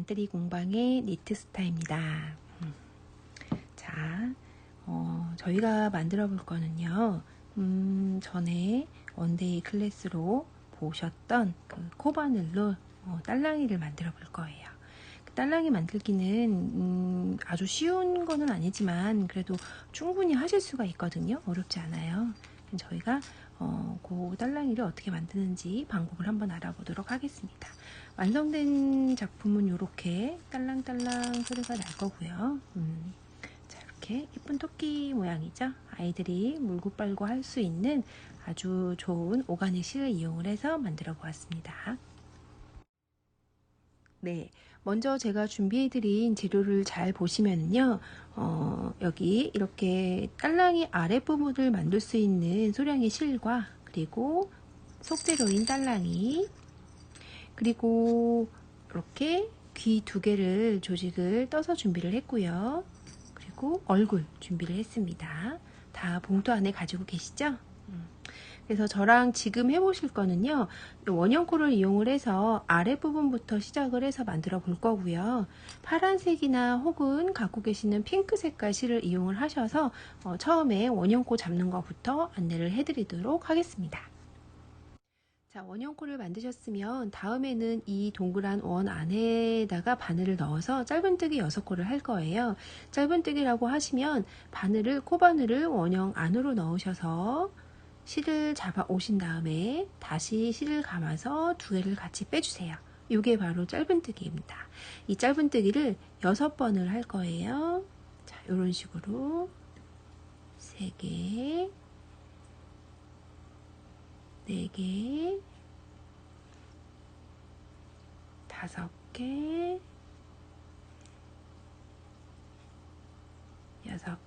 안뜨리 공방의 니트스타입니다. 자, 저희가 만들어 볼 거는요, 전에 원데이 클래스로 보셨던 그 코바늘로 딸랑이를 만들어 볼 거예요. 그 딸랑이 만들기는 아주 쉬운 거는 아니지만 그래도 충분히 하실 수가 있거든요. 어렵지 않아요. 저희가 그 딸랑이를 어떻게 만드는지 방법을 한번 알아보도록 하겠습니다. 완성된 작품은 이렇게 딸랑딸랑 소리가 날 거고요. 자, 이렇게 예쁜 토끼 모양이죠. 아이들이 물고 빨고 할 수 있는 아주 좋은 오가닉 실을 이용을 해서 만들어 보았습니다. 네, 먼저 제가 준비해드린 재료를 잘 보시면요, 여기 이렇게 딸랑이 아랫부분을 만들 수 있는 소량의 실과 그리고 속재료인 딸랑이, 그리고 이렇게 귀 2개를 조직을 떠서 준비를 했고요. 그리고 얼굴 준비를 했습니다. 다 봉투 안에 가지고 계시죠? 그래서 저랑 지금 해보실 거는요, 원형코를 이용을 해서 아랫부분부터 시작을 해서 만들어 볼 거고요. 파란색이나 혹은 갖고 계시는 핑크 색깔 실을 이용을 하셔서 처음에 원형코 잡는 것부터 안내를 해드리도록 하겠습니다. 자, 원형코를 만드셨으면 다음에는 이 동그란 원 안에다가 바늘을 넣어서 짧은뜨기 6코를 할 거예요. 짧은뜨기라고 하시면 코바늘을 원형 안으로 넣으셔서 실을 잡아 오신 다음에 다시 실을 감아서 2개를 같이 빼주세요. 이게 바로 짧은뜨기입니다. 이 짧은뜨기를 6번을 할 거예요. 자, 이런 식으로 3개, 4개, 5개, 6개.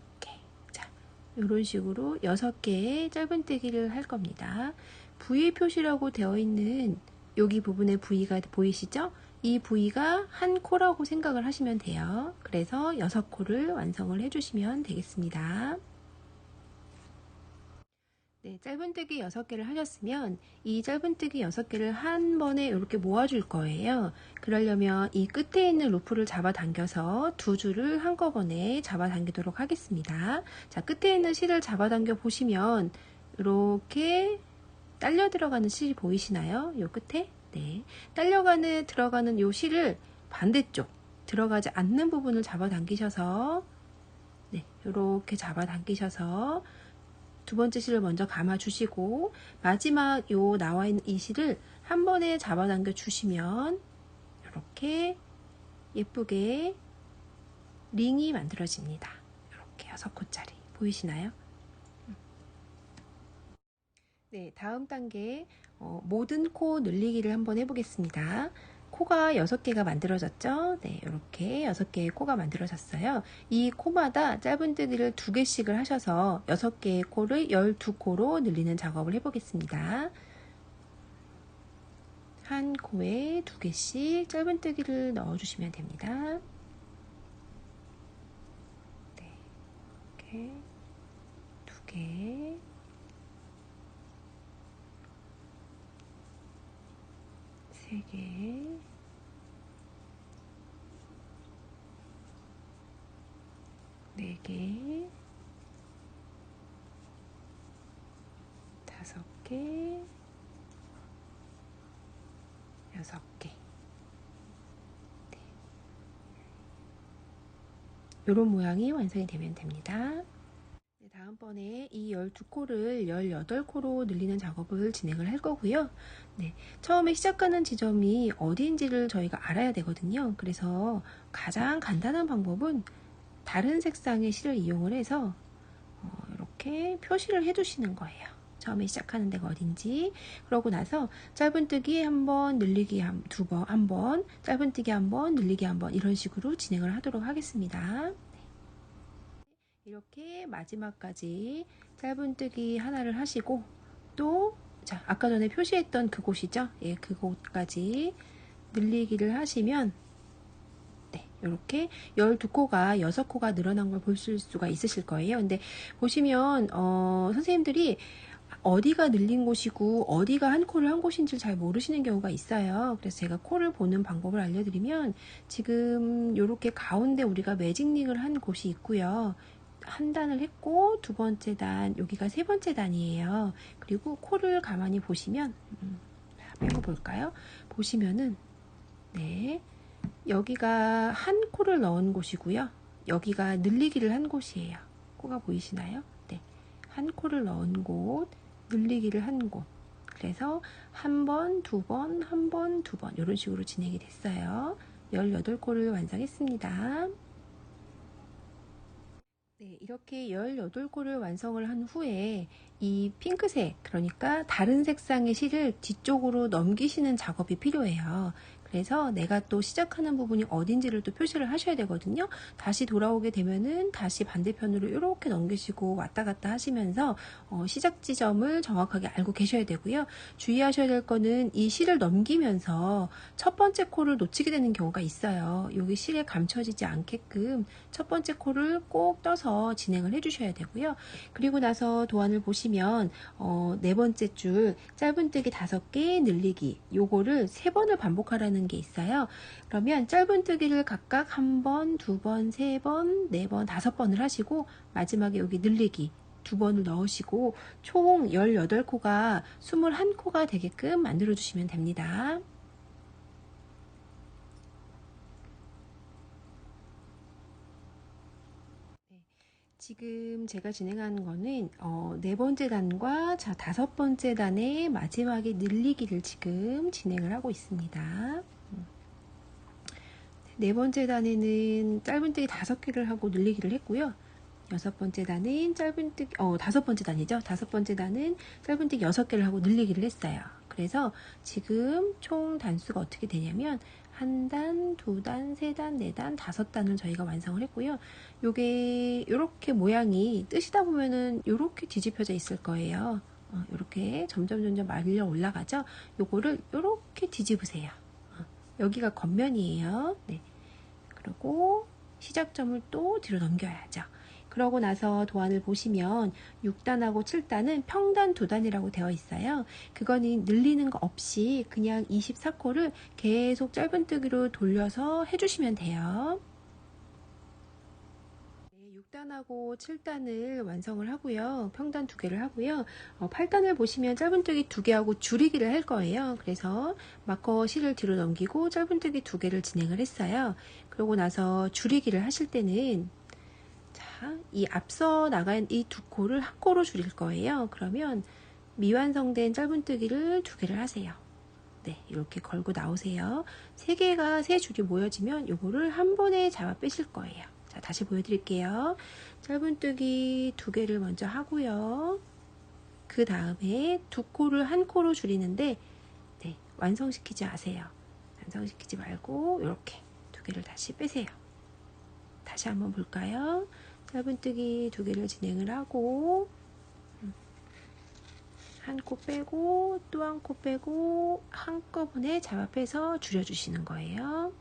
자, 이런 식으로 6개의 짧은뜨기를 할 겁니다. V 표시라고 되어 있는 여기 부분의 V가 보이시죠? 이 V가 한 코라고 생각을 하시면 돼요. 그래서 6코를 완성을 해주시면 되겠습니다. 네, 짧은뜨기 6개를 하셨으면 이 짧은뜨기 6개를 한 번에 이렇게 모아줄 거예요. 그러려면 이 끝에 있는 루프를 잡아당겨서 2줄을 한꺼번에 잡아당기도록 하겠습니다. 자, 끝에 있는 실을 잡아당겨 보시면 이렇게 딸려 들어가는 실이 보이시나요? 요 끝에? 네, 들어가는 요 실을 반대쪽 들어가지 않는 부분을 잡아당기셔서 네, 이렇게 잡아당기셔서 2번째 실을 먼저 감아 주시고 마지막 나와 있는 이 실을 한 번에 잡아당겨 주시면 이렇게 예쁘게 링이 만들어집니다. 이렇게 6코짜리 보이시나요? 네, 다음 단계 모든 코 늘리기를 한번 해보겠습니다. 코가 6개가 만들어졌죠? 네, 이렇게 6개의 코가 만들어졌어요. 이 코마다 짧은뜨기를 2개씩을 하셔서 6개의 코를 12코로 늘리는 작업을 해보겠습니다. 한 코에 2개씩 짧은뜨기를 넣어주시면 됩니다. 네, 이렇게 2개, 3개, 4개, 5개, 6개. 네. 이런 모양이 완성이 되면 됩니다. 네, 다음번에 이 12코를 18코로 늘리는 작업을 진행을 할 거고요. 네, 처음에 시작하는 지점이 어디인지를 저희가 알아야 되거든요. 그래서 가장 간단한 방법은 다른 색상의 실을 이용을 해서 이렇게 표시를 해 두시는 거예요. 처음에 시작하는 데가 어딘지. 그러고 나서 짧은뜨기 한번, 늘리기 한번, 짧은뜨기 한번, 늘리기 한번 이런 식으로 진행을 하도록 하겠습니다. 이렇게 마지막까지 짧은뜨기 하나를 하시고 또 자, 아까 전에 표시했던 그곳이죠? 예, 그곳까지 늘리기를 하시면 네, 이렇게 12코가 6코가 늘어난 걸 보실 수가 있으실 거예요. 근데 보시면 선생님들이 어디가 늘린 곳이고 어디가 한 코를 한 곳인지 잘 모르시는 경우가 있어요. 그래서 제가 코를 보는 방법을 알려드리면 지금 이렇게 가운데 우리가 매직링을 한 곳이 있고요. 한 단을 했고 두 번째 단, 여기가 세 번째 단이에요. 그리고 코를 가만히 보시면 빼볼까요? 보시면은 네, 여기가 한 코를 넣은 곳이고요. 여기가 늘리기를 한 곳이에요. 코가 보이시나요? 네, 한 코를 넣은 곳, 늘리기를 한 곳. 그래서 한 번, 두 번, 한 번, 두 번 이런 식으로 진행이 됐어요. 18코를 완성했습니다. 네, 이렇게 18코를 완성을 한 후에 이 핑크색, 그러니까 다른 색상의 실을 뒤쪽으로 넘기시는 작업이 필요해요. 그래서 내가 또 시작하는 부분이 어딘지를 또 표시를 하셔야 되거든요. 다시 돌아오게 되면은 다시 반대편으로 이렇게 넘기시고 왔다 갔다 하시면서 시작 지점을 정확하게 알고 계셔야 되고요. 주의하셔야 될 거는 이 실을 넘기면서 첫 번째 코를 놓치게 되는 경우가 있어요. 여기 실에 감춰지지 않게끔 첫 번째 코를 꼭 떠서 진행을 해주셔야 되고요. 그리고 나서 도안을 보시면 네 번째 줄 짧은뜨기 5개 늘리기 요거를 3번을 반복하라는 게 있어요. 그러면 짧은뜨기를 각각 1번, 2번, 3번, 4번, 5번을 하시고 마지막에 여기 늘리기 2번을 넣으시고 총 18코가 21코가 되게끔 만들어 주시면 됩니다. 지금 제가 진행하는 거는 네 번째 단과 5번째 단의 마지막에 늘리기를 지금 진행을 하고 있습니다. 네 번째 단에는 짧은뜨기 5개를 하고 늘리기를 했고요. 6번째 단은 짧은뜨기 5번째 단이죠. 5번째 단은 짧은뜨기 6개를 하고 늘리기를 했어요. 그래서 지금 총 단수가 어떻게 되냐면 한 단, 두 단, 세 단, 네 단, 5단을 저희가 완성을 했고요. 요게 요렇게 모양이 뜨시다 보면은 요렇게 뒤집혀져 있을 거예요. 요렇게 점점 말려 올라가죠. 요거를 요렇게 뒤집으세요. 여기가 겉면이에요. 네. 그리고 시작점을 또 뒤로 넘겨야죠. 그러고 나서 도안을 보시면 6단하고 7단은 평단 2단이라고 되어 있어요. 그거는 늘리는 거 없이 그냥 24코를 계속 짧은뜨기로 돌려서 해주시면 돼요. 6단하고 7단을 완성을 하고요. 평단 2개를 하고요. 8단을 보시면 짧은뜨기 2개하고 줄이기를 할 거예요. 그래서 마커 실을 뒤로 넘기고 짧은뜨기 2개를 진행을 했어요. 그러고 나서 줄이기를 하실 때는 자, 이 앞서 나간 이 2코를 한 코로 줄일 거예요. 그러면 미완성된 짧은뜨기를 2개를 하세요. 네, 이렇게 걸고 나오세요. 3개가 3줄이 모여지면 요거를 한 번에 잡아 빼실 거예요. 자, 다시 보여드릴게요. 짧은뜨기 2개를 먼저 하고요. 그 다음에 2코를 한 코로 줄이는데 네, 완성시키지 마세요. 완성시키지 말고 이렇게 2개를 다시 빼세요. 다시 한번 볼까요? 짧은뜨기 2개를 진행을 하고 한 코 빼고 또 한 코 빼고 한꺼번에 잡아 빼서 줄여주시는 거예요.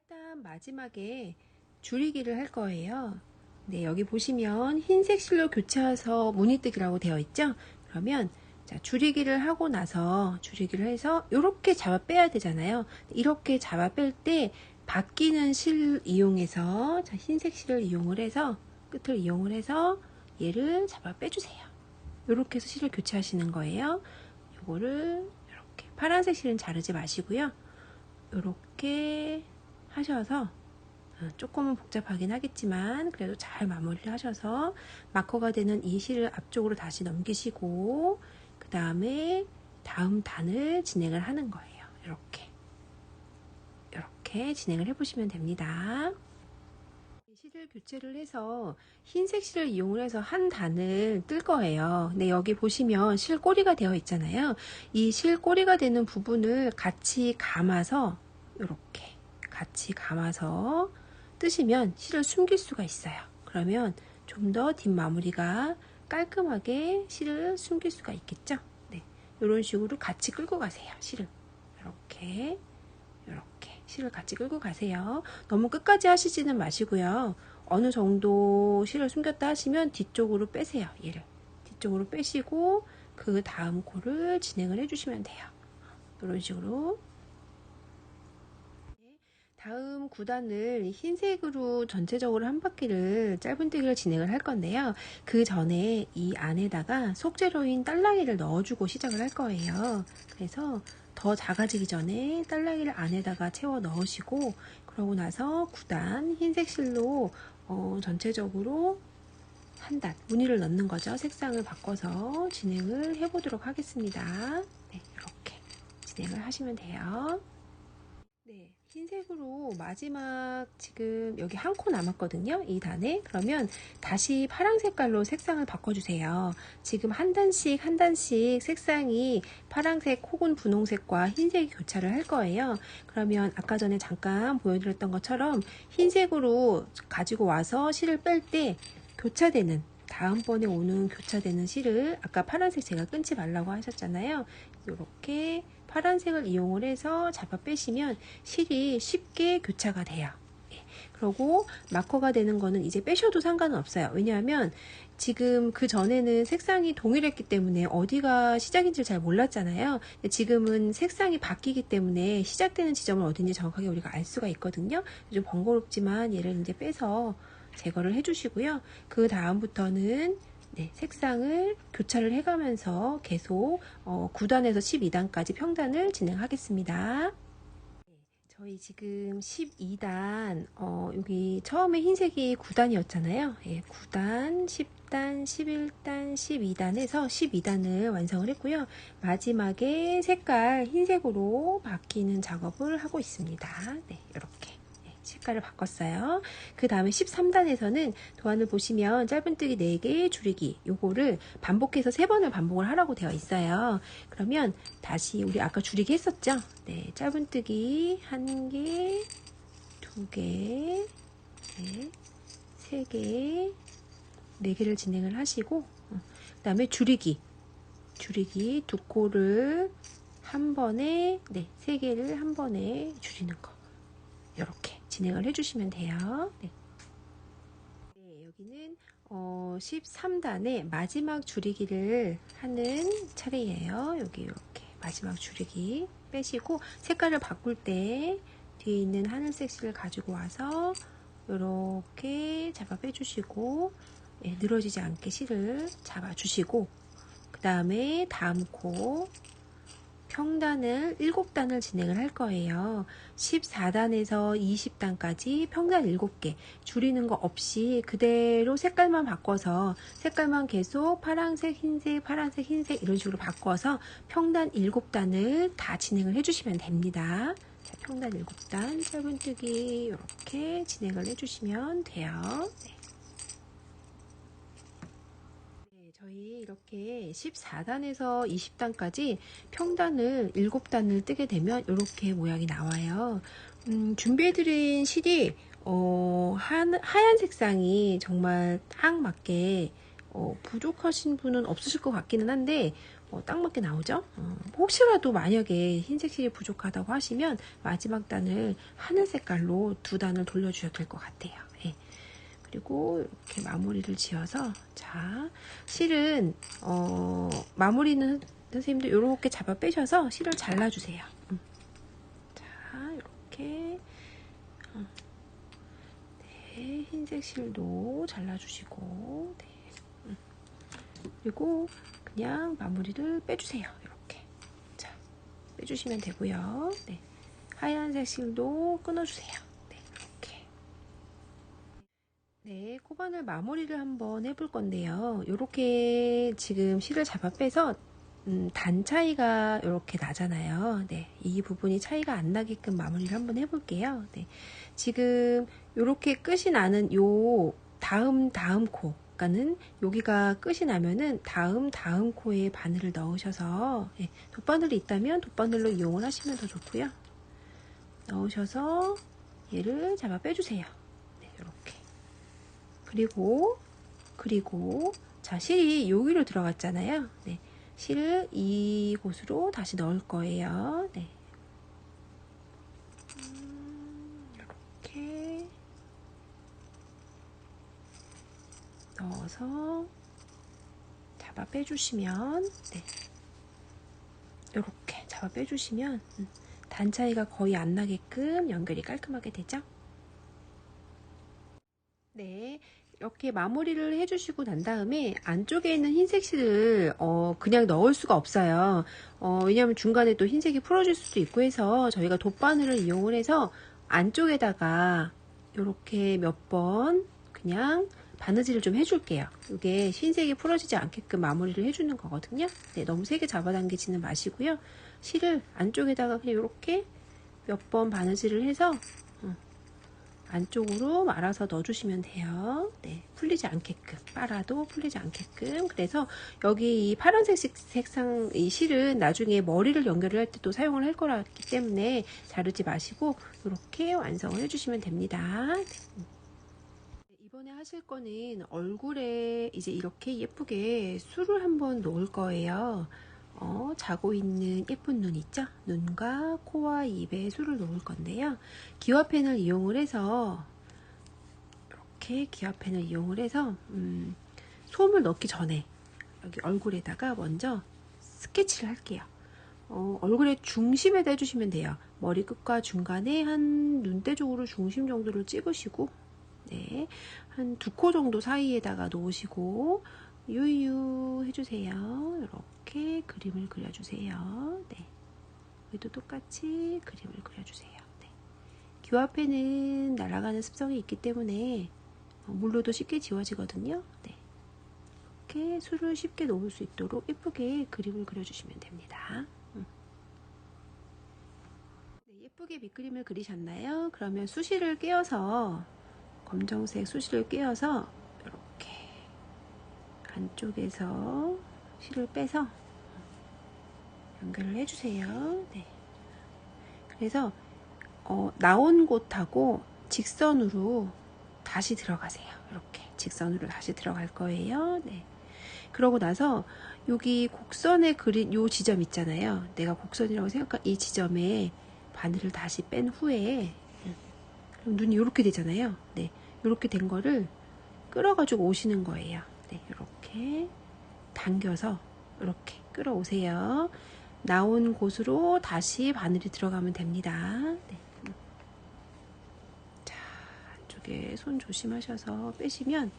8단 마지막에 줄이기를 할 거예요. 네, 여기 보시면 흰색 실로 교차해서 무늬뜨기라고 되어 있죠? 그러면 자, 줄이기를 하고 나서 줄이기를 해서 이렇게 잡아 빼야 되잖아요. 이렇게 잡아 뺄 때 바뀌는 실 이용해서 자, 흰색 실을 이용을 해서 끝을 이용을 해서 얘를 잡아 빼주세요. 이렇게 해서 실을 교체하시는 거예요. 요거를 이렇게 파란색 실은 자르지 마시고요. 이렇게 하셔서 조금은 복잡하긴 하겠지만 그래도 잘 마무리를 하셔서 마커가 되는 이 실을 앞쪽으로 다시 넘기시고 그 다음에 다음 단을 진행을 하는 거예요. 이렇게 진행을 해보시면 됩니다. 실을 교체를 해서 흰색 실을 이용을 해서 한 단을 뜰 거예요. 근데 여기 보시면 실 꼬리가 되어 있잖아요. 이 실 꼬리가 되는 부분을 같이 감아서 이렇게 같이 감아서 뜨시면 실을 숨길 수가 있어요. 그러면 좀 더 뒷마무리가 깔끔하게 실을 숨길 수가 있겠죠. 네, 이런 식으로 같이 끌고 가세요. 실을 이렇게 실을 같이 끌고 가세요. 너무 끝까지 하시지는 마시고요. 어느 정도 실을 숨겼다 하시면 뒤쪽으로 빼세요. 얘를 뒤쪽으로 빼시고 그 다음 코를 진행을 해주시면 돼요. 이런 식으로. 다음 9단을 흰색으로 전체적으로 한 바퀴를 짧은뜨기를 진행을 할 건데요. 그 전에 이 안에다가 속재료인 딸랑이를 넣어주고 시작을 할 거예요. 그래서 더 작아지기 전에 딸랑이를 안에다가 채워 넣으시고, 그러고 나서 9단 흰색 실로 전체적으로 한 단 무늬를 넣는 거죠. 색상을 바꿔서 진행을 해보도록 하겠습니다. 네, 이렇게 진행을 하시면 돼요. 네, 흰색으로 마지막 지금 여기 한 코 남았거든요. 이 단에. 그러면 다시 파란 색깔로 색상을 바꿔주세요. 지금 한 단씩 한 단씩 색상이 파란색 혹은 분홍색과 흰색이 교차를 할 거예요. 그러면 아까 전에 잠깐 보여드렸던 것처럼 흰색으로 가지고 와서 실을 뺄 때 교차되는, 다음번에 오는 교차되는 실을, 아까 파란색 제가 끊지 말라고 하셨잖아요. 이렇게 파란색을 이용을 해서 잡아 빼시면 실이 쉽게 교차가 돼요. 그리고 마커가 되는 거는 이제 빼셔도 상관은 없어요. 왜냐하면 지금 그 전에는 색상이 동일했기 때문에 어디가 시작인지 잘 몰랐잖아요. 지금은 색상이 바뀌기 때문에 시작되는 지점은 어딘지 정확하게 우리가 알 수가 있거든요. 좀 번거롭지만 얘를 이제 빼서 제거를 해주시고요. 그 다음부터는 색상을 교차를 해가면서 계속 9단에서 12단까지 평단을 진행하겠습니다. 저희 지금 12단, 여기 처음에 흰색이 9단이었잖아요. 9단, 10단, 11단, 12단에서 12단을 완성을 했고요. 마지막에 색깔 흰색으로 바뀌는 작업을 하고 있습니다. 네, 이렇게. 색깔을 바꿨어요. 그 다음에 13단에서는 도안을 보시면 짧은뜨기 4개, 줄이기 요거를 반복해서 3번을 반복을 하라고 되어 있어요. 그러면 다시 우리 아까 줄이기 했었죠? 네, 짧은뜨기 1개, 2개, 3개, 4개를 진행을 하시고, 그 다음에 줄이기 2코를 한 번에, 3개를 한 번에 줄이는 거. 이렇게 진행을 해주시면 돼요. 네. 여기는 13단의 마지막 줄이기를 하는 차례예요. 여기 이렇게 마지막 줄이기 빼시고 색깔을 바꿀 때 뒤에 있는 하늘색 실을 가지고 와서 이렇게 잡아 빼주시고, 늘어지지 않게 실을 잡아주시고, 그 다음에 다음 코 평단을 7단을 진행을 할 거예요. 14단에서 20단까지 평단 7개, 줄이는 거 없이 그대로 색깔만 바꿔서, 색깔만 계속 파란색, 흰색, 파란색, 흰색 이런 식으로 바꿔서 평단 7단을 다 진행을 해주시면 됩니다. 자, 평단 7단 짧은뜨기 이렇게 진행을 해주시면 돼요. 네. 저희 이렇게 14단에서 20단까지 평단을 7단을 뜨게 되면 이렇게 모양이 나와요. 준비해드린 실이 하얀 색상이 정말 딱 맞게 부족하신 분은 없으실 것 같기는 한데 딱 맞게 나오죠. 혹시라도 만약에 흰색 실이 부족하다고 하시면 마지막 단을 하늘 색깔로 2단을 돌려주셔도 될 것 같아요. 예. 그리고 이렇게 마무리를 지어서, 자, 실은 마무리는 선생님도 이렇게 잡아 빼셔서 실을 잘라주세요. 자, 이렇게 네, 흰색 실도 잘라주시고, 네. 그리고 그냥 마무리를 빼주세요. 이렇게 자, 빼주시면 되고요. 네. 하얀색 실도 끊어주세요. 네, 코바늘 마무리를 한번 해볼 건데요. 이렇게 지금 실을 잡아 빼서 단 차이가 이렇게 나잖아요. 네, 이 부분이 차이가 안 나게끔 마무리를 한번 해볼게요. 네, 지금 이렇게 끝이 나는 요 다음 코, 그러니까는 여기가 끝이 나면은 다음 코에 바늘을 넣으셔서, 돗바늘이 있다면 돗바늘로 이용을 하시면 더 좋고요. 넣으셔서 얘를 잡아 빼주세요. 네, 이렇게. 그리고 자, 실이 여기로 들어갔잖아요. 네, 실을 이곳으로 다시 넣을 거예요. 네. 이렇게 넣어서 잡아 빼주시면, 네, 이렇게 잡아 빼주시면 단 차이가 거의 안 나게끔 연결이 깔끔하게 되죠. 네, 이렇게 마무리를 해주시고 난 다음에 안쪽에 있는 흰색 실을 그냥 넣을 수가 없어요. 왜냐하면 중간에 또 흰색이 풀어질 수도 있고 해서 저희가 돗바늘을 이용을 해서 안쪽에다가 이렇게 몇 번 그냥 바느질을 좀 해줄게요. 이게 흰색이 풀어지지 않게끔 마무리를 해주는 거거든요. 네, 너무 세게 잡아당기지는 마시고요. 실을 안쪽에다가 그냥 이렇게 몇 번 바느질을 해서 안쪽으로 말아서 넣어주시면 돼요. 네, 풀리지 않게끔, 빨아도 풀리지 않게끔. 그래서 여기 이 파란색 색상 이 실은 나중에 머리를 연결을 할 때도 사용을 할 거라기 때문에 자르지 마시고 이렇게 완성을 해주시면 됩니다. 이번에 하실 거는 얼굴에 이제 이렇게 예쁘게 술을 한번 놓을 거예요. 자고 있는 예쁜 눈 있죠? 눈과 코와 입에 술을 놓을 건데요. 기와펜을 이용을 해서 이렇게 기와펜을 이용을 해서 솜을 넣기 전에 여기 얼굴에다가 먼저 스케치를 할게요. 얼굴의 중심에다 해주시면 돼요. 머리끝과 중간에 한 눈대 쪽으로 중심 정도를 찍으시고, 네, 한 2코 정도 사이에다가 놓으시고 유유 해주세요. 이렇게 그림을 그려주세요. 네, 여기도 똑같이 그림을 그려주세요. 네. 기와펜은 날아가는 습성이 있기 때문에 물로도 쉽게 지워지거든요. 네. 이렇게 술을 쉽게 놓을 수 있도록 예쁘게 그림을 그려주시면 됩니다. 네, 예쁘게 밑그림을 그리셨나요? 그러면 수시를 꿰어서 검정색 수시를 꿰어서 이렇게 안쪽에서 실을 빼서 연결을 해주세요. 네. 그래서 나온 곳하고 직선으로 다시 들어가세요. 이렇게 직선으로 다시 들어갈 거예요. 네. 그러고 나서 여기 곡선에 그린 요 지점 있잖아요. 내가 곡선이라고 생각한 이 지점에 바늘을 다시 뺀 후에 그럼 눈이 이렇게 되잖아요. 네. 이렇게 된 거를 끌어가지고 오시는 거예요. 네. 이렇게 당겨서 이렇게 끌어오세요. 나온 곳으로 다시 바늘이 들어가면 됩니다. 네. 자, 안쪽에 손 조심하셔서 빼시면,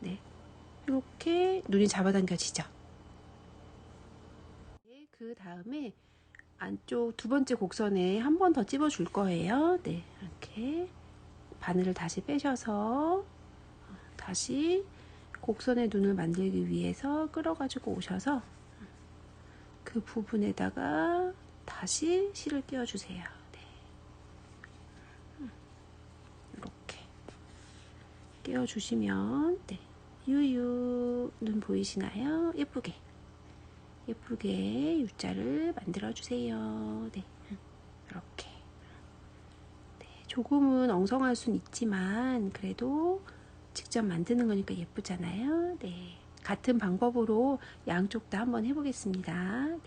네, 이렇게 눈이 잡아당겨지죠. 네, 그 다음에 안쪽 2번째 곡선에 한 번 더 찝어 줄 거예요. 네, 이렇게 바늘을 다시 빼셔서 다시 곡선의 눈을 만들기 위해서 끌어가지고 오셔서 그 부분에다가 다시 실을 끼워주세요. 네. 이렇게 끼워주시면, 네, 유유 눈 보이시나요? 예쁘게 U자를 만들어 주세요. 네, 이렇게. 네, 조금은 엉성할 순 있지만 그래도 직접 만드는 거니까 예쁘잖아요. 네, 같은 방법으로 양쪽 다 한번 해보겠습니다. 네.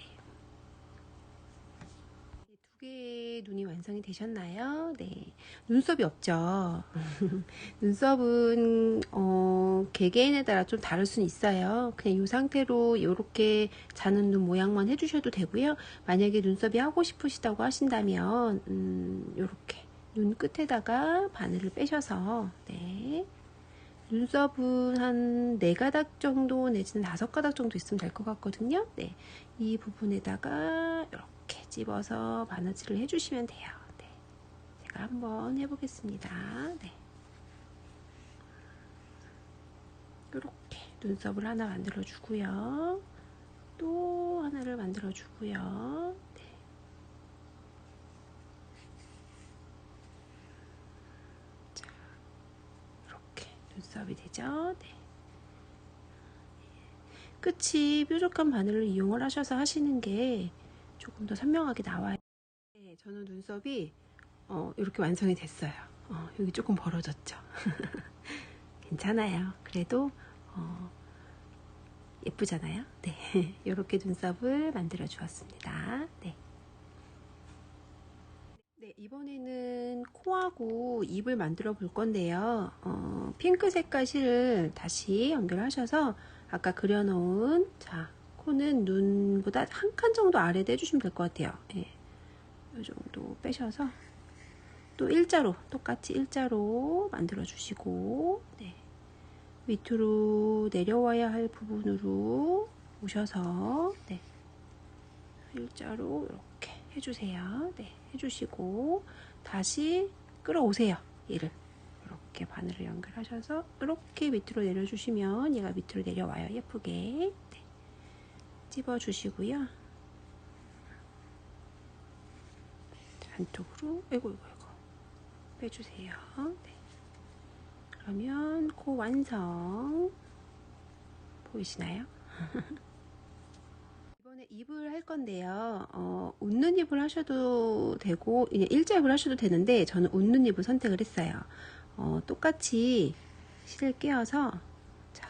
2개의 눈이 완성이 되셨나요? 네. 눈썹이 없죠. 눈썹은 개개인에 따라 좀 다를 수는 있어요. 그냥 이 상태로 이렇게 자는 눈 모양만 해주셔도 되고요. 만약에 눈썹이 하고 싶으시다고 하신다면 이렇게 눈 끝에다가 바늘을 빼셔서, 네, 눈썹은 한 4가닥 정도 내지는 5가닥 정도 있으면 될 것 같거든요. 네, 이 부분에다가 이렇게 집어서 바느질을 해주시면 돼요. 네, 제가 한번 해보겠습니다. 네, 이렇게 눈썹을 하나 만들어 주고요. 또 하나를 만들어 주고요. 네. 자, 이렇게 눈썹이 되죠. 네. 끝이 뾰족한 바늘을 이용을 하셔서 하시는 게 조금 더 선명하게 나와요. 네, 저는 눈썹이 이렇게 완성이 됐어요. 여기 조금 벌어졌죠. 괜찮아요. 그래도 예쁘잖아요. 네, 이렇게 눈썹을 만들어 주었습니다. 네. 네, 이번에는 코하고 입을 만들어 볼 건데요. 핑크 색깔 실을 다시 연결하셔서 아까 그려놓은, 자, 코는 눈보다 한 칸 정도 아래로 해주시면 될 것 같아요. 예, 이 정도 빼셔서 또 일자로, 똑같이 일자로 만들어 주시고, 네, 밑으로 내려와야 할 부분으로 오셔서, 네, 일자로 이렇게 해주세요. 네, 해주시고 다시 끌어오세요. 얘를 이렇게 바늘을 연결하셔서 이렇게 밑으로 내려주시면 얘가 밑으로 내려와요. 예쁘게. 네, 찝어주시고요. 안쪽으로 아이고 빼주세요. 네. 그러면 코 완성. 보이시나요? 이번에 입을 할 건데요. 웃는 입을 하셔도 되고 일자 입을 하셔도 되는데 저는 웃는 입을 선택을 했어요. 똑같이 실을 끼워서 자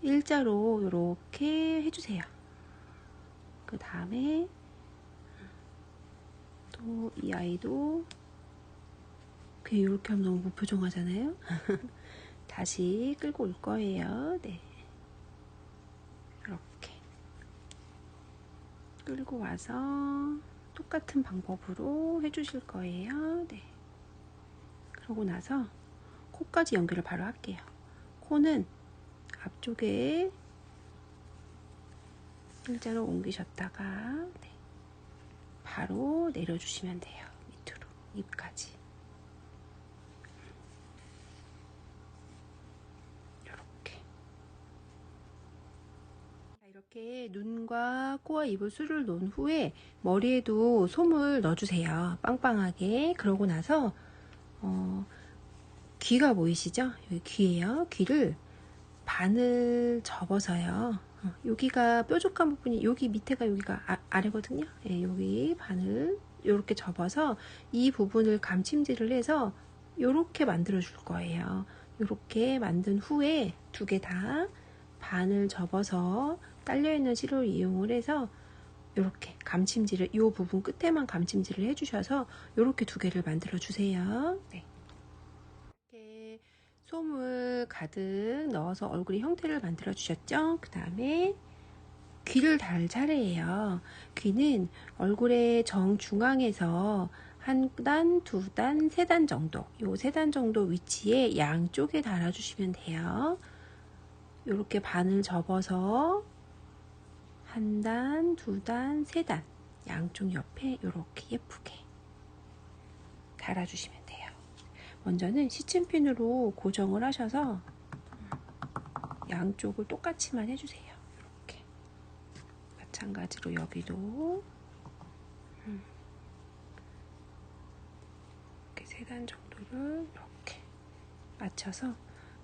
일자로 이렇게 해주세요. 그 다음에 또 이 아이도 그냥 이렇게 하면 너무 무표정하잖아요. 다시 끌고 올 거예요. 네, 이렇게 끌고 와서 똑같은 방법으로 해주실 거예요. 네. 그러고 나서 코까지 연결을 바로 할게요. 코는 앞쪽에 일자로 옮기셨다가 네, 바로 내려주시면 돼요. 밑으로 입까지 이렇게 눈과 코와 입을 술을 놓은 후에 머리에도 솜을 넣어주세요. 빵빵하게. 그러고 나서 귀가 보이시죠? 여기 귀예요. 귀를 반을 접어서요. 여기가 뾰족한 부분이 여기 밑에가 여기가 아래거든요. 예, 여기 반을 이렇게 접어서 이 부분을 감침질을 해서 이렇게 만들어 줄 거예요. 이렇게 만든 후에 두 개 다 반을 접어서 딸려있는 실을 이용을 해서 이렇게 감침질을 이 부분 끝에만 감침질을 해주셔서 이렇게 두 개를 만들어 주세요. 네. 이렇게 솜을 가득 넣어서 얼굴의 형태를 만들어 주셨죠? 그 다음에 귀를 달 차례예요. 귀는 얼굴의 정중앙에서 한 단, 두 단, 세 단 정도, 요 세 단 정도 위치에 양쪽에 달아주시면 돼요. 이렇게 반을 접어서 한 단, 두 단, 세 단 양쪽 옆에 이렇게 예쁘게 달아주시면 돼요. 먼저는 시침핀으로 고정을 하셔서 양쪽을 똑같이만 해주세요. 이렇게 마찬가지로 여기도 이렇게 세 단 정도를 이렇게 맞춰서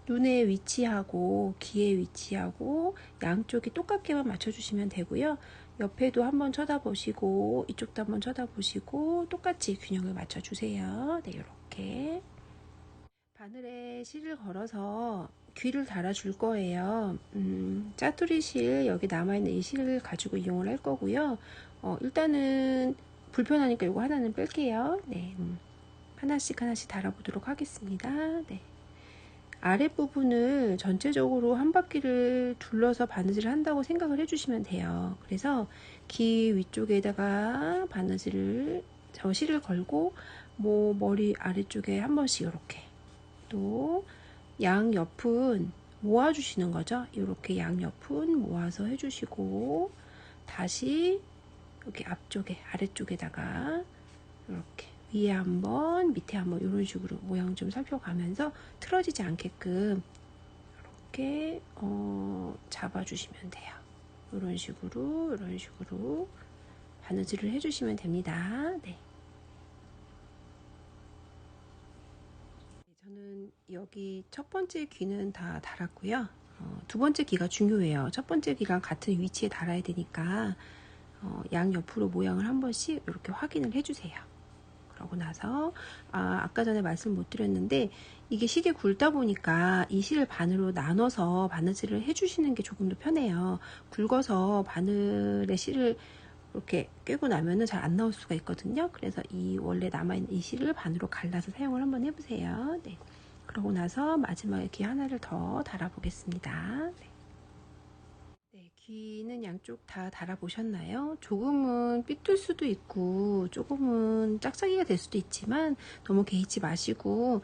눈의 위치하고 귀의 위치하고 양쪽이 똑같게만 맞춰주시면 되고요. 옆에도 한번 쳐다보시고 이쪽도 한번 쳐다보시고 똑같이 균형을 맞춰주세요. 네, 이렇게 바늘에 실을 걸어서 귀를 달아줄 거예요. 짜투리 실 여기 남아있는 이 실을 가지고 이용을 할 거고요. 일단은 불편하니까 이거 하나는 뺄게요. 네, 하나씩 달아보도록 하겠습니다. 네. 아랫부분을 전체적으로 한 바퀴를 둘러서 바느질을 한다고 생각을 해주시면 돼요. 그래서 귀 위쪽에다가 바느질을 실을 걸고 머리 아래쪽에 한 번씩 이렇게 또 양옆은 모아주시는 거죠. 이렇게 양옆은 모아서 해주시고 다시 여기 앞쪽에 아래쪽에다가 이렇게 위에 한번 밑에 한번 이런 식으로 모양 좀 살펴가면서 틀어지지 않게끔 이렇게 잡아주시면 돼요. 이런 식으로 바느질을 해주시면 됩니다. 네. 저는 여기 첫 번째 귀는 다 달았고요. 두 번째 귀가 중요해요. 첫 번째 귀랑 같은 위치에 달아야 되니까 양옆으로 모양을 한 번씩 이렇게 확인을 해주세요. 그러고 나서 아까 전에 말씀 못 드렸는데 이게 실이 굵다 보니까 이 실을 반으로 나눠서 바느질을 해주시는 게 조금 더 편해요. 굵어서 바늘에 실을 이렇게 꿰고 나면은 잘 안 나올 수가 있거든요. 그래서 이 원래 남아있는 이 실을 반으로 갈라서 사용을 한번 해보세요. 네. 그러고 나서 마지막에 귀 하나를 더 달아보겠습니다. 네. 네, 귀는 양쪽 다 달아보셨나요? 조금은 삐뚤 수도 있고 조금은 짝짝이가 될 수도 있지만 너무 개의치 마시고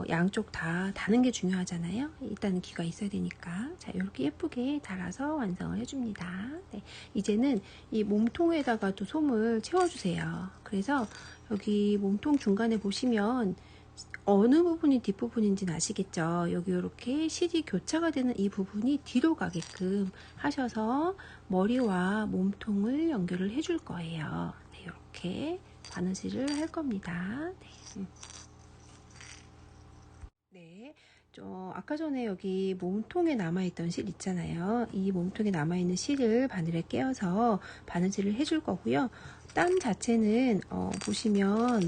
양쪽 다 다는 게 중요하잖아요. 일단은 귀가 있어야 되니까. 자, 이렇게 예쁘게 달아서 완성을 해줍니다. 네, 이제는 이 몸통에다가도 솜을 채워주세요. 그래서 여기 몸통 중간에 보시면 어느 부분이 뒷부분인지는 아시겠죠? 여기 이렇게 실이 교차가 되는 이 부분이 뒤로 가게끔 하셔서 머리와 몸통을 연결을 해줄 거예요. 네, 이렇게 바느질을 할 겁니다. 네. 네. 아까 전에 여기 몸통에 남아있던 실 있잖아요. 이 몸통에 남아있는 실을 바늘에 끼워서 바느질을 해줄 거고요. 땀 자체는 보시면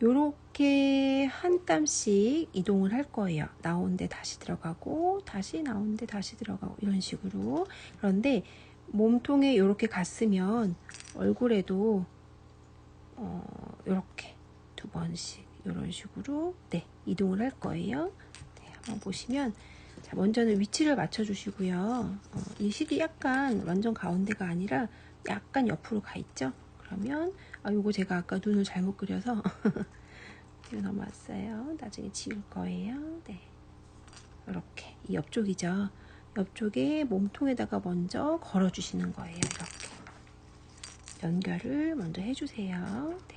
요렇게 한 땀씩 이동을 할 거예요. 나오는데 다시 들어가고 다시 나오는데 다시 들어가고 이런 식으로. 그런데 몸통에 이렇게 갔으면 얼굴에도 이렇게 두 번씩 이런 식으로 네, 이동을 할 거예요. 네, 한번 보시면 자, 먼저는 위치를 맞춰 주시고요. 이 실이 약간 완전 가운데가 아니라 약간 옆으로 가 있죠. 그러면 요거 제가 아까 눈을 잘못 그려서 뒤로 넘어왔어요. 나중에 지울 거예요. 네, 이렇게 이 옆쪽이죠. 옆쪽에 몸통에다가 먼저 걸어 주시는 거예요. 이렇게 연결을 먼저 해주세요. 네.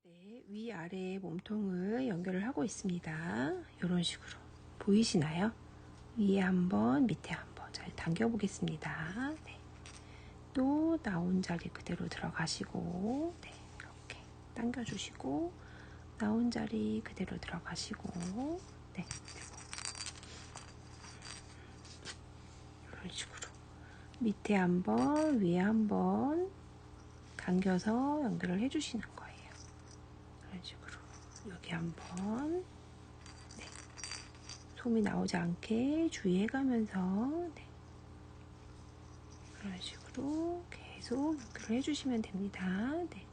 네, 위아래 몸통을 연결을 하고 있습니다. 이런 식으로 보이시나요? 위에 한번 밑에 한번 잘 당겨 보겠습니다. 네. 또 나온 자리 그대로 들어가시고 네, 이렇게 당겨 주시고 나온 자리 그대로 들어가시고 네, 이런 식으로 밑에 한번 위에 한번 당겨서 연결을 해주시는 거예요. 이런 식으로 여기 한번 네, 솜이 나오지 않게 주의해가면서 네, 이런 식으로 계속 연결을 해주시면 됩니다. 네.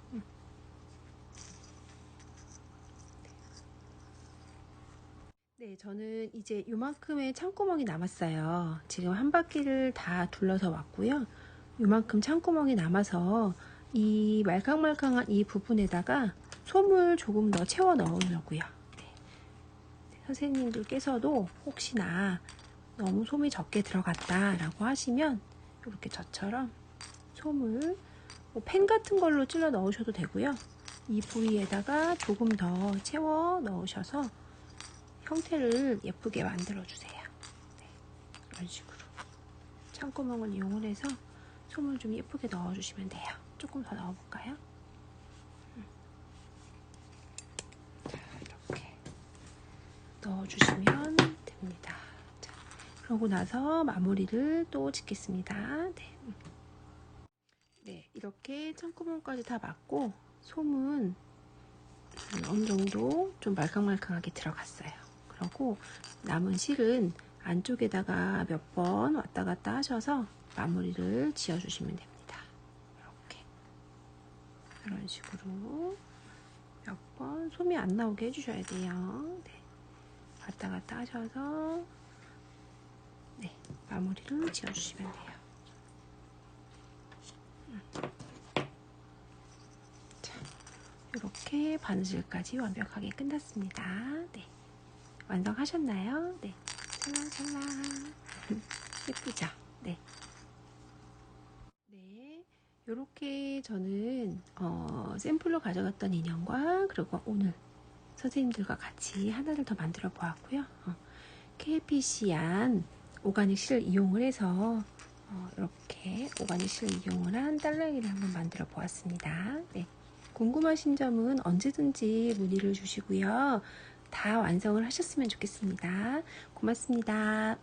네, 저는 이제 요만큼의 창구멍이 남았어요. 지금 한 바퀴를 다 둘러서 왔고요. 요만큼 창구멍이 남아서 이 말캉말캉한 이 부분에다가 솜을 조금 더 채워 넣으려고요. 네. 선생님들께서도 혹시나 너무 솜이 적게 들어갔다 라고 하시면 이렇게 저처럼 솜을 펜 같은 걸로 찔러 넣으셔도 되고요. 이 부위에다가 조금 더 채워 넣으셔서 형태를 예쁘게 만들어 주세요. 네, 이런 식으로 창구멍을 이용을 해서 솜을 좀 예쁘게 넣어 주시면 돼요. 조금 더 넣어 볼까요? 자, 이렇게 넣어 주시면 됩니다. 자, 그러고 나서 마무리를 또 짓겠습니다. 네. 네, 이렇게 창구멍까지 다 맞고 솜은 어느 정도 좀 말캉말캉하게 들어갔어요. 그리고 남은 실은 안쪽에다가 몇 번 왔다 갔다 하셔서 마무리를 지어주시면 됩니다. 이렇게 이런 식으로 몇 번 솜이 안 나오게 해주셔야 돼요. 네. 왔다 갔다 하셔서 네, 마무리를 지어주시면 돼요. 자, 이렇게 바느질까지 완벽하게 끝났습니다. 네, 완성하셨나요? 네, 찰랑찰랑 예쁘죠? 네. 네, 이렇게 저는 샘플로 가져갔던 인형과 그리고 오늘 선생님들과 같이 하나를 더 만들어 보았고요. KPC한 오가닉 실을 이용을 해서 이렇게 오가닉 실을 이용을 한 딸랑이를 한번 만들어 보았습니다. 네, 궁금하신 점은 언제든지 문의를 주시고요. 다 완성을 하셨으면 좋겠습니다. 고맙습니다.